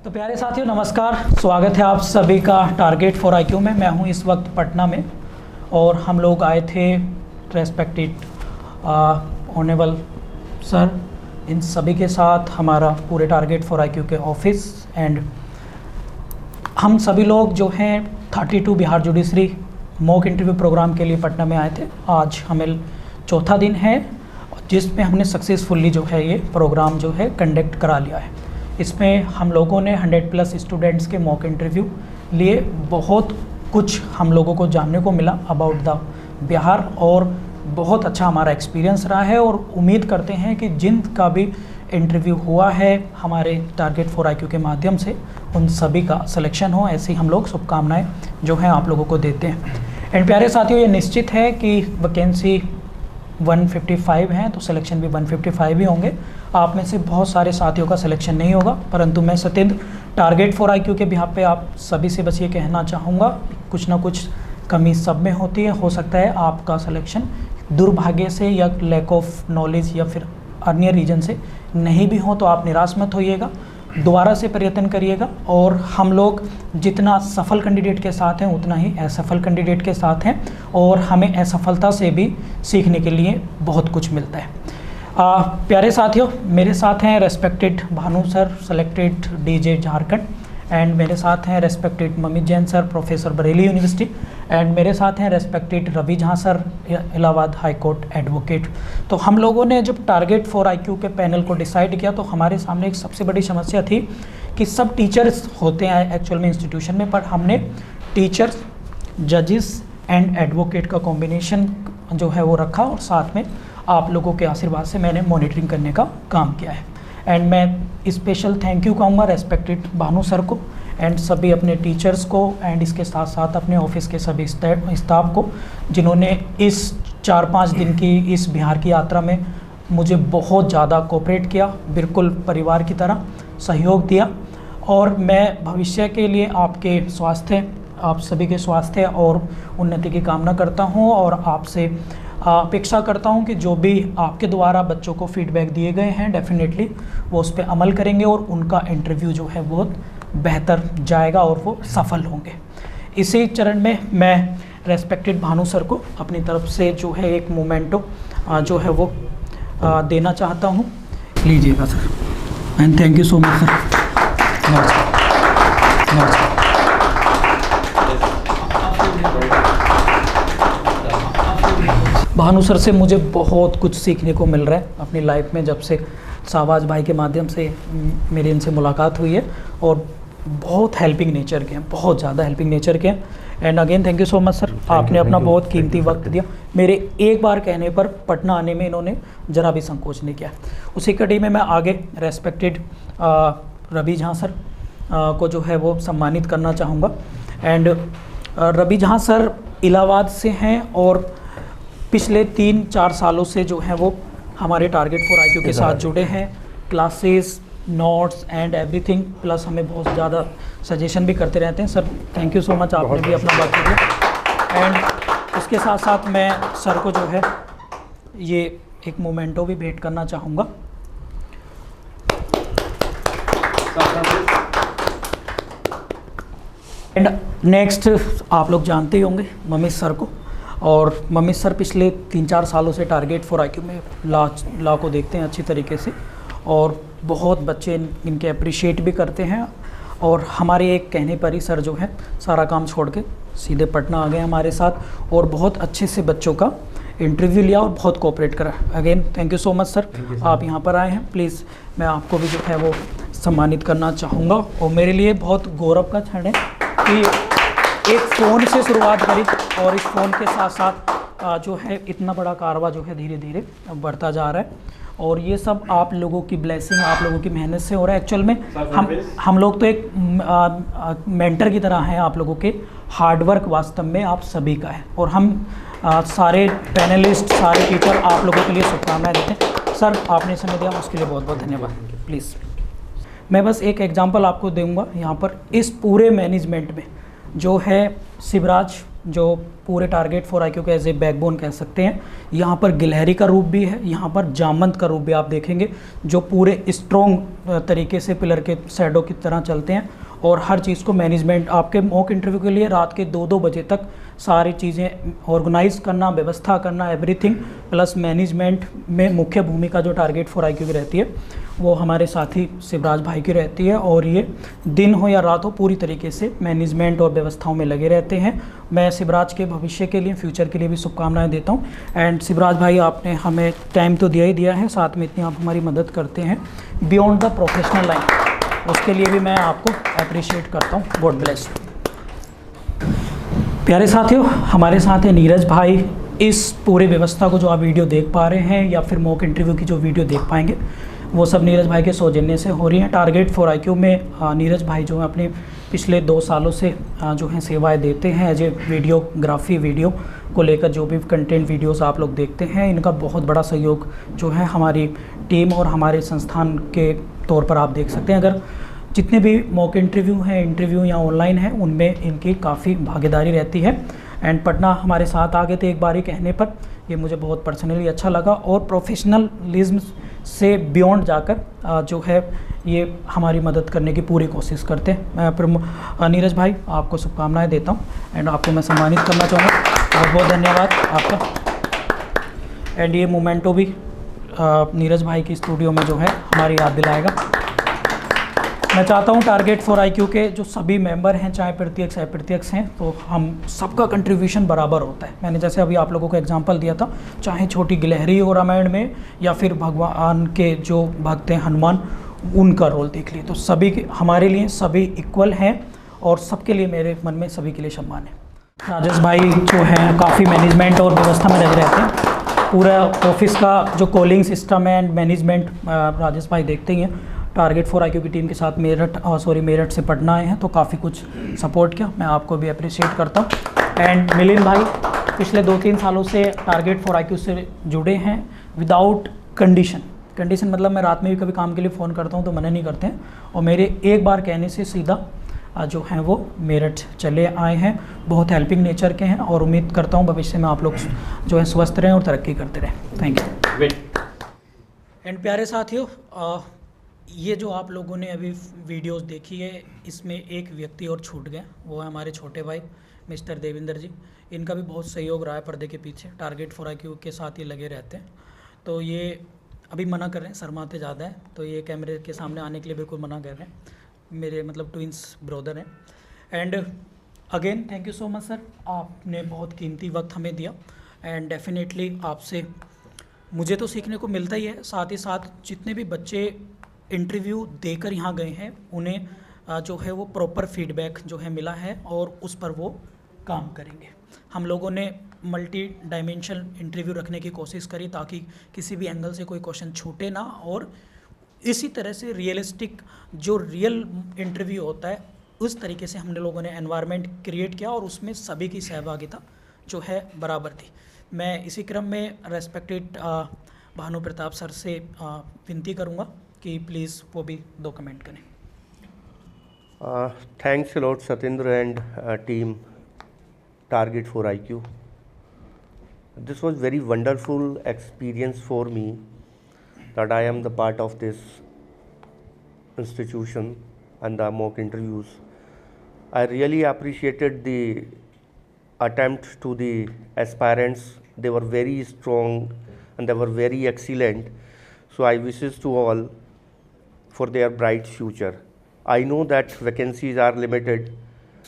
तो प्यारे साथियों नमस्कार, स्वागत है आप सभी का टारगेट फॉर आईक्यू में। मैं हूं इस वक्त पटना में और हम लोग आए थे रेस्पेक्टेड ऑनरेबल सर इन सभी के साथ हमारा पूरे टारगेट फॉर आईक्यू के ऑफिस एंड हम सभी लोग जो हैं 32 Bihar judiciary mock interview programme के लिए पटना में आए थे। आज हमें चौथा दिन है जिसमें हमने सक्सेसफुली जो है ये प्रोग्राम जो है कंडक्ट करा लिया है। इसमें हम लोगों ने 100+ स्टूडेंट्स के मॉक इंटरव्यू लिए। बहुत कुछ हम लोगों को जानने को मिला अबाउट द बिहार और बहुत अच्छा हमारा एक्सपीरियंस रहा है और उम्मीद करते हैं कि जिनका भी इंटरव्यू हुआ है हमारे टारगेट फॉर आईक्यू के माध्यम से उन सभी का सिलेक्शन हो। ऐसी हम लोग शुभकामनाएं जो हैं आप लोगों को देते हैं। एंड प्यारे साथियों, ये निश्चित है कि वैकेंसी 155 हैं तो सिलेक्शन भी 155 ही होंगे। आप में से बहुत सारे साथियों का सिलेक्शन नहीं होगा, परंतु मैं सत्येंद्र टारगेट फॉर आईक्यू के बिहाफ पे आप सभी से बस ये कहना चाहूँगा, कुछ ना कुछ कमी सब में होती है। हो सकता है आपका सिलेक्शन दुर्भाग्य से या लैक ऑफ नॉलेज या फिर अन्य रीजन से नहीं भी हो तो आप निराश मत होइएगा, दोबारा से प्रयत्न करिएगा। और हम लोग जितना सफल कैंडिडेट के साथ हैं उतना ही असफल कैंडिडेट के साथ हैं और हमें असफलता से भी सीखने के लिए बहुत कुछ मिलता है। प्यारे साथियों, मेरे साथ हैं respected Bhanu sir, selected DJ Jharkhand, and मेरे साथ हैं respected Mamit Jain sir, professor Bareilly university, and मेरे साथ हैं respected Ravi Jha sir, Allahabad high court advocate. तो हम लोगों ने जब टारगेट फॉर आईक्यू के पैनल को डिसाइड किया तो हमारे सामने एक सबसे बड़ी समस्या थी कि सब टीचर्स होते हैं एक्चुअल में इंस्टीट्यूशन में, पर हमने टीचर्स, जजेस एंड एडवोकेट का कॉम्बिनेशन जो है वो रखा और साथ में आप लोगों के आशीर्वाद से मैंने मॉनिटरिंग करने का काम किया है। एंड मैं स्पेशल थैंक यू कहूँगा रेस्पेक्टेड भानु सर को एंड सभी अपने टीचर्स को एंड इसके साथ साथ अपने ऑफिस के सभी स्टाफ को जिन्होंने इस 4-5 दिन की इस बिहार की यात्रा में मुझे बहुत ज़्यादा कोऑपरेट किया, बिल्कुल परिवार की तरह सहयोग दिया। और मैं भविष्य के लिए आपके स्वास्थ्य, आप सभी के स्वास्थ्य और उन्नति की कामना करता हूँ और आपसे अपेक्षा करता हूँ कि जो भी आपके द्वारा बच्चों को फीडबैक दिए गए हैं डेफिनेटली वो उस पर अमल करेंगे और उनका इंटरव्यू जो है बहुत बेहतर जाएगा और वो सफल होंगे। इसी चरण में मैं रेस्पेक्टेड भानु सर को अपनी तरफ से जो है एक मोमेंटो जो है वो देना चाहता हूँ। लीजिएगा sir and thank you so much sir. Bhanu sir से मुझे बहुत कुछ सीखने को मिल रहा है अपनी लाइफ में जब से शाहबाज भाई के माध्यम से मेरी इनसे मुलाकात हुई है और बहुत हेल्पिंग नेचर के हैं, बहुत ज़्यादा हेल्पिंग नेचर के हैं। And again thank you so much sir, आपने अपना बहुत कीमती वक्त दिया। मेरे एक बार कहने पर पटना आने में इन्होंने ज़रा भी संकोच नहीं किया। उसी कड़ी में मैं आगे रेस्पेक्टेड रवि झा सर को जो है वो सम्मानित करना चाहूँगा। एंड रवि झा सर इलाहाबाद से हैं और पिछले 3-4 सालों से जो है वो हमारे टारगेट फॉर आईक्यू के साथ जुड़े हैं। Classes, notes and everything, plus हमें बहुत ज़्यादा सजेशन भी करते रहते हैं। Sir thank you so much, आपने भी अपना वक्त दिया। एंड उसके साथ साथ मैं सर को जो है ये एक मोमेंटो भी भेंट करना चाहूँगा। एंड नेक्स्ट आप लोग जानते ही होंगे ममित सर को, और ममित सर पिछले 3-4 सालों से टारगेट फॉर आईक्यू में लॉ को देखते हैं अच्छी तरीके से और बहुत बच्चे इनके अप्रिशिएट भी करते हैं। और हमारे एक कहने पर ही सर जो है सारा काम छोड़ के सीधे पटना आ गए हमारे साथ और बहुत अच्छे से बच्चों का इंटरव्यू लिया और बहुत कोऑपरेट करा। Again thank you so much sir, आप यहाँ पर आए हैं। प्लीज़ मैं आपको भी जो है वो सम्मानित करना चाहूँगा। और मेरे लिए बहुत गौरव का क्षण है कि एक फ़ोन से शुरुआत करी और इस फ़ोन के साथ साथ जो है इतना बड़ा कारवा जो है धीरे धीरे बढ़ता जा रहा है। और ये सब आप लोगों की ब्लेसिंग, आप लोगों की मेहनत से हो रहा है। एक्चुअल में हम लोग तो एक मेंटर की तरह हैं, आप लोगों के हार्डवर्क वास्तव में आप सभी का है और हम सारे पैनलिस्ट, सारे टीचर आप लोगों के लिए शुभकामनाएं देते हैं। सर आपने समय दिया उसके लिए बहुत बहुत धन्यवाद। प्लीज़ मैं बस एक एग्जांपल आपको दूंगा यहाँ पर। इस पूरे मैनेजमेंट में जो है शिवराज जो पूरे टारगेट फॉर IQ के एज ए बैकबोन कह सकते हैं। यहाँ पर गिलहरी का रूप भी है, यहाँ पर जामवंत का रूप भी आप देखेंगे, जो पूरे स्ट्रॉन्ग तरीके से पिलर के शैडो की तरह चलते हैं। और हर चीज़ को मैनेजमेंट आपके मॉक इंटरव्यू के लिए रात के 2-2 बजे तक सारी चीज़ें ऑर्गेनाइज करना, व्यवस्था करना, एवरीथिंग प्लस मैनेजमेंट में मुख्य भूमिका जो टारगेट फॉर IQ की रहती है वो हमारे साथी शिवराज भाई की रहती है। और ये दिन हो या रात हो पूरी तरीके से मैनेजमेंट और व्यवस्थाओं में लगे रहते हैं। मैं शिवराज के भविष्य के लिए, फ्यूचर के लिए भी शुभकामनाएं देता हूं। एंड शिवराज भाई, आपने हमें टाइम तो दिया ही दिया है, साथ में इतनी आप हमारी मदद करते हैं बियॉन्ड द प्रोफेशनल लाइन, उसके लिए भी मैं आपको अप्रिशिएट करता हूँ। God bless you. प्यारे साथियों, हमारे साथ है नीरज भाई। इस पूरे व्यवस्था को जो आप वीडियो देख पा रहे हैं या फिर मॉक इंटरव्यू की जो वीडियो देख पाएंगे वो सब नीरज भाई के सौजन्य से हो रही हैं। टारगेट फॉर IQ में नीरज भाई जो है अपने पिछले 2 सालों से जो हैं सेवाएं देते हैं एज ए वीडियोग्राफी, वीडियो को लेकर जो भी कंटेंट वीडियोस आप लोग देखते हैं, इनका बहुत बड़ा सहयोग जो है हमारी टीम और हमारे संस्थान के तौर पर आप देख सकते हैं। अगर जितने भी मॉक इंटरव्यू हैं, इंटरव्यू या ऑनलाइन हैं, उनमें इनकी काफ़ी भागीदारी रहती है। एंड पटना हमारे साथ आ गए थे एक बारी कहने पर, ये मुझे बहुत पर्सनली अच्छा लगा। और प्रोफेशनलिज्म से बियॉन्ड जाकर जो है ये हमारी मदद करने की पूरी कोशिश करते हैं। मैं नीरज भाई आपको शुभकामनाएं देता हूँ एंड आपको मैं सम्मानित करना चाहूँगा। बहुत बहुत धन्यवाद आपका। एंड ये मोमेंटो भी नीरज भाई की स्टूडियो में जो है हमारी याद दिलाएगा। मैं चाहता हूं टारगेट फॉर IQ के जो सभी मेंबर हैं, चाहे प्रत्यक्ष अप्रत्यक्ष हैं, तो हम सबका कंट्रीब्यूशन बराबर होता है। मैंने जैसे अभी आप लोगों को एग्जांपल दिया था, चाहे छोटी गिलहरी हो रामायण में या फिर भगवान के जो भक्त हैं हनुमान, उनका रोल देख लिए, तो सभी हमारे लिए सभी इक्वल हैं और सबके लिए, मेरे मन में सभी के लिए सम्मान है। राजेश भाई जो हैं काफ़ी मैनेजमेंट और व्यवस्था में लगे रहते हैं। पूरा ऑफिस का जो कॉलिंग सिस्टम है एंड मैनेजमेंट राजेश भाई देखते ही हैं। टारगेट फॉर IQ की टीम के साथ मेरठ से पटना आए हैं, तो काफ़ी कुछ सपोर्ट किया, मैं आपको भी अप्रिशिएट करता हूँ। एंड मिलिंद भाई पिछले 2-3 सालों से टारगेट फॉर IQ से जुड़े हैं विदाउट कंडीशन मतलब मैं रात में भी कभी काम के लिए फ़ोन करता हूँ तो मना नहीं करते हैं, और मेरे एक बार कहने से सीधा जो हैं वो मेरठ चले आए हैं। बहुत हेल्पिंग नेचर के हैं और उम्मीद करता हूँ भविष्य में आप लोग जो है स्वस्थ रहें और तरक्की करते रहें। Thank you. एंड प्यारे साथियों, ये जो आप लोगों ने अभी वीडियोस देखी है, इसमें एक व्यक्ति और छूट गए, वो है हमारे छोटे भाई मिस्टर देविंदर जी। इनका भी बहुत सहयोग रहा है पर्दे के पीछे, टारगेट फॉर IQ के साथ ये लगे रहते हैं। तो ये अभी मना कर रहे हैं, शर्माते ज़्यादा है, तो ये कैमरे के सामने आने के लिए बिल्कुल मना कर रहे हैं। मेरे मतलब ट्विंस ब्रदर हैं। And again thank you so much sir, आपने बहुत कीमती वक्त हमें दिया। एंड डेफिनेटली आपसे मुझे तो सीखने को मिलता ही है, साथ ही साथ जितने भी बच्चे इंटरव्यू देकर यहाँ गए हैं उन्हें जो है वो प्रॉपर फीडबैक जो है मिला है और उस पर वो काम करेंगे। हम लोगों ने मल्टी डायमेंशनल इंटरव्यू रखने की कोशिश करी ताकि किसी भी एंगल से कोई क्वेश्चन छूटे ना, और इसी तरह से रियलिस्टिक जो रियल इंटरव्यू होता है उस तरीके से हम लोगों ने एनवायरनमेंट क्रिएट किया और उसमें सभी की सहभागिता जो है बराबर थी। मैं इसी क्रम में रेस्पेक्टेड भानु प्रताप सर से विनती करूँगा कि प्लीज़ वो भी 2 कमेंट करें। Thanks a lot Satyendra and team Target for IQ. This was very wonderful experience for me that I am the part of this institution and the mock interviews. I really appreciated the attempt to the aspirants. They were very strong and they were very excellent. So I wishes to all for their bright future. I know that vacancies are limited,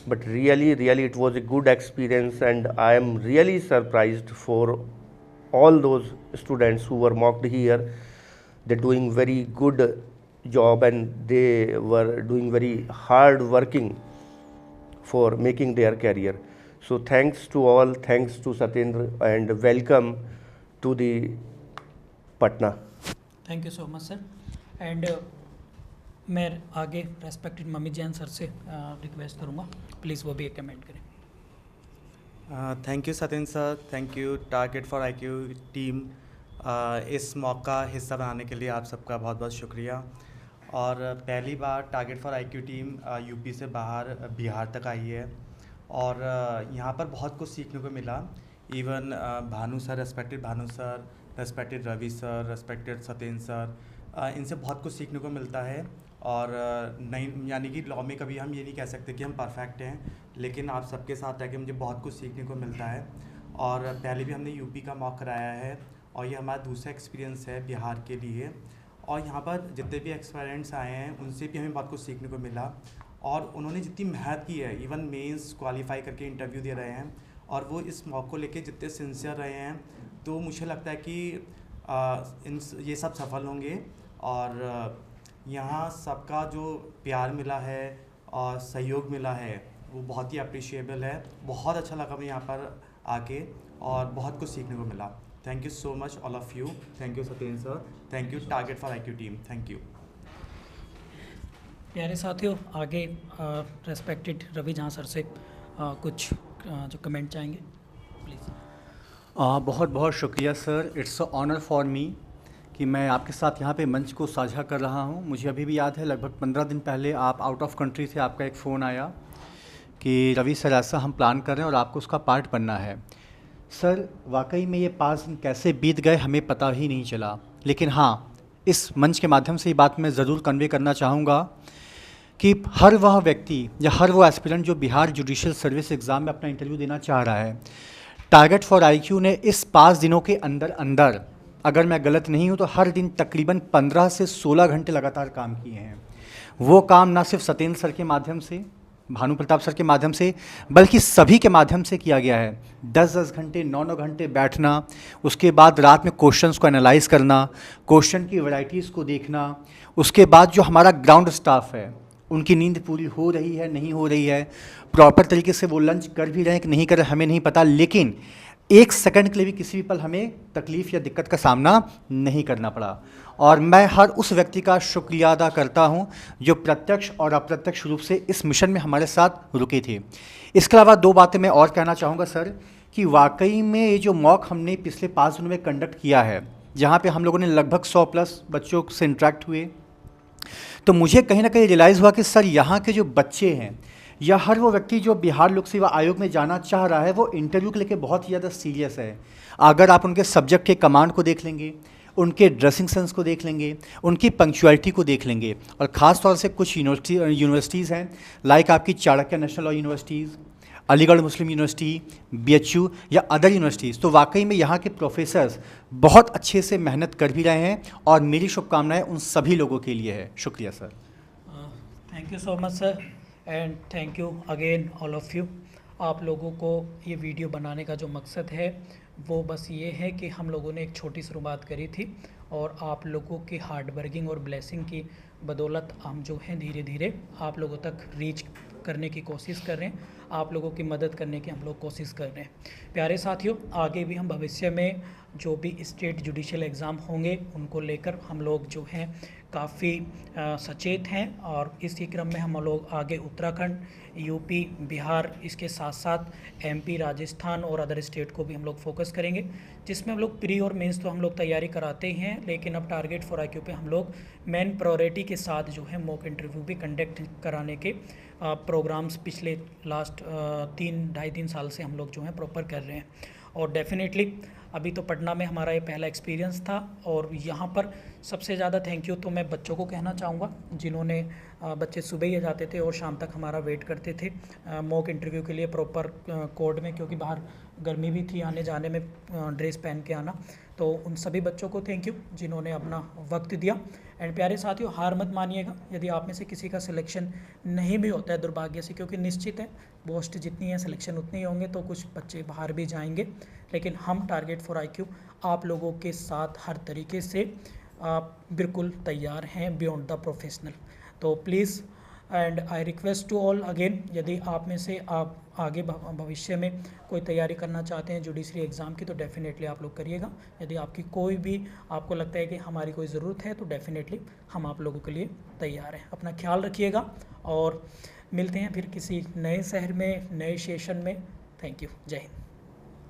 but really it was a good experience, and I am really surprised for all those students who were mocked here. They're doing very good job and they were doing very hard working for making their career. So thanks to all, thanks to Satyendra, and welcome to the Patna. Thank you so much sir. And मैं आगे respected mummy Jain sir से request करूँगा, please वो भी एक comment करें। Thank you Satyendra sir, thank you target for IQ team. इस मौका हिस्सा बनाने के लिए आप सबका बहुत बहुत शुक्रिया। और पहली बार target for IQ team UP से बाहर बिहार तक आई है, और यहाँ पर बहुत कुछ सीखने को मिला। Even Bhanu sir, respected Bhanu sir, respected Ravi sir, respected Satyendra sir, इनसे बहुत कुछ सीखने को मिलता है। और नहीं, यानी कि लॉ में कभी हम ये नहीं कह सकते कि हम परफेक्ट हैं, लेकिन आप सबके साथ रह के मुझे बहुत कुछ सीखने को मिलता है। और पहले भी हमने यूपी का मॉक कराया है और ये हमारा दूसरा एक्सपीरियंस है बिहार के लिए। और यहाँ पर जितने भी एक्सपेरेंट्स आए हैं उनसे भी हमें बहुत कुछ सीखने को मिला। और उन्होंने जितनी मेहनत की है, इवन मेंस क्वालिफाई करके इंटरव्यू दे रहे हैं, और वो इस मॉक को लेके जितने सिंसियर रहे हैं, तो मुझे लगता है कि ये सब सफल होंगे। और यहाँ सबका जो प्यार मिला है और सहयोग मिला है वो बहुत ही अप्रिशिएबल है। बहुत अच्छा लगा मुझे यहाँ पर आके और बहुत कुछ सीखने को मिला। Thank you so much all of you. Thank you Satyendra sir, thank you target for IQ team, thank you. प्यारे साथियों, आगे रेस्पेक्टेड रवि जहाँ सर से कुछ जो कमेंट चाहेंगे प्लीज़। बहुत बहुत शुक्रिया sir. It's a honour for me कि मैं आपके साथ यहाँ पे मंच को साझा कर रहा हूँ। मुझे अभी भी याद है, लगभग 15 दिन पहले आप आउट ऑफ कंट्री से आपका एक फ़ोन आया कि रवि सर ऐसा हम प्लान कर रहे हैं और आपको उसका पार्ट बनना है। सर वाकई में ये 5 दिन कैसे बीत गए हमें पता ही नहीं चला। लेकिन हाँ, इस मंच के माध्यम से ये बात मैं ज़रूर कन्वे करना चाहूँगा कि हर वह व्यक्ति या हर वो एस्पिरेंट जो बिहार जुडिशियल सर्विस एग्ज़ाम में अपना इंटरव्यू देना चाह रहा है, टारगेट फॉर IQ ने इस 5 दिनों के अंदर अंदर, अगर मैं गलत नहीं हूँ तो हर दिन तकरीबन 15 से 16 घंटे लगातार काम किए हैं। वो काम ना सिर्फ सत्येंद्र सर के माध्यम से, भानु प्रताप सर के माध्यम से, बल्कि सभी के माध्यम से किया गया है। 10-10 घंटे 9-9 घंटे बैठना, उसके बाद रात में क्वेश्चंस को एनालाइज करना, क्वेश्चन की वैरायटीज़ को देखना, उसके बाद जो हमारा ग्राउंड स्टाफ है उनकी नींद पूरी हो रही है नहीं हो रही है, प्रॉपर तरीके से वो लंच कर भी रहे हैं कि नहीं कर रहे हमें नहीं पता, लेकिन 1 सेकंड के लिए भी किसी भी पल हमें तकलीफ़ या दिक्कत का सामना नहीं करना पड़ा। और मैं हर उस व्यक्ति का शुक्रिया अदा करता हूं जो प्रत्यक्ष और अप्रत्यक्ष रूप से इस मिशन में हमारे साथ रुके थे। इसके अलावा 2 बातें मैं और कहना चाहूँगा सर, कि वाकई में ये जो मॉक हमने पिछले 5 दिनों में कंडक्ट किया है, जहाँ पे हम लोगों ने लगभग 100+ बच्चों से इंटरेक्ट हुए, तो मुझे कहीं ना कहीं रियलाइज़ हुआ कि सर यहाँ के जो बच्चे हैं या हर वो व्यक्ति जो बिहार लोक सेवा आयोग में जाना चाह रहा है, वो इंटरव्यू को लेकर बहुत ही ज़्यादा सीरियस है। अगर आप उनके सब्जेक्ट के कमांड को देख लेंगे, उनके ड्रेसिंग सेंस को देख लेंगे, उनकी पंक्चुअलिटी को देख लेंगे, और ख़ास तौर से कुछ यूनिवर्सिटीज़ हैं लाइक आपकी Chanakya national law universities, Aligarh Muslim university, BHU या अदर यूनिवर्सिटीज़, तो वाकई में यहाँ के प्रोफेसर्स बहुत अच्छे से मेहनत कर भी रहे हैं और मेरी शुभकामनाएँ उन सभी लोगों के लिए है। शुक्रिया sir. Thank you so much sir, and thank you again all of you. आप लोगों को ये वीडियो बनाने का जो मकसद है वो बस ये है कि हम लोगों ने एक छोटी शुरुआत करी थी और आप लोगों की हार्ड वर्किंग और ब्लेसिंग की बदौलत हम जो हैं धीरे धीरे आप लोगों तक रीच करने की कोशिश कर रहे हैं, आप लोगों की मदद करने की हम लोग कोशिश कर रहे हैं। प्यारे साथियों, आगे भी हम भविष्य में जो भी स्टेट जुडिशियल एग्ज़ाम होंगे उनको लेकर हम लोग जो हैं काफ़ी सचेत हैं, और इसी क्रम में हम लोग आगे उत्तराखंड, यूपी, बिहार, इसके साथ साथ MP, राजस्थान और अदर स्टेट को भी हम लोग फोकस करेंगे, जिसमें हम लोग प्री और मेंस तो हम लोग तैयारी कराते ही हैं, लेकिन अब टारगेट फॉर IQ पे हम लोग मेन प्रायोरिटी के साथ जो है मॉक इंटरव्यू भी कंडक्ट कराने के प्रोग्राम्स पिछले लास्ट 3-2.5-3 साल से हम लोग जो हैं प्रॉपर कर रहे हैं। और डेफिनेटली अभी तो पटना में हमारा ये पहला एक्सपीरियंस था, और यहाँ पर सबसे ज़्यादा थैंक यू तो मैं बच्चों को कहना चाहूँगा, जिन्होंने बच्चे सुबह ही जाते थे और शाम तक हमारा वेट करते थे मॉक इंटरव्यू के लिए प्रॉपर कोड में, क्योंकि बाहर गर्मी भी थी, आने जाने में ड्रेस पहन के आना। तो उन सभी बच्चों को थैंक यू जिन्होंने अपना वक्त दिया। एंड प्यारे साथियों, हार मत मानिएगा यदि आप में से किसी का सिलेक्शन नहीं भी होता है दुर्भाग्य से, क्योंकि निश्चित है पोस्ट जितनी है सिलेक्शन उतने ही होंगे, तो कुछ बच्चे बाहर भी जाएंगे, लेकिन हम टारगेट फॉर IQ आप लोगों के साथ हर तरीके से बिल्कुल तैयार हैं बियॉन्ड द प्रोफेशनल। तो please and I request to all again, यदि आप में से आप आगे भविष्य में कोई तैयारी करना चाहते हैं जुडिशरी एग्ज़ाम की, तो डेफिनेटली आप लोग करिएगा। यदि आपकी कोई भी आपको लगता है कि हमारी कोई ज़रूरत है, तो डेफिनेटली हम आप लोगों के लिए तैयार हैं। अपना ख्याल रखिएगा और मिलते हैं फिर किसी नए शहर में, नए सेशन में। Thank you. जय हिंद।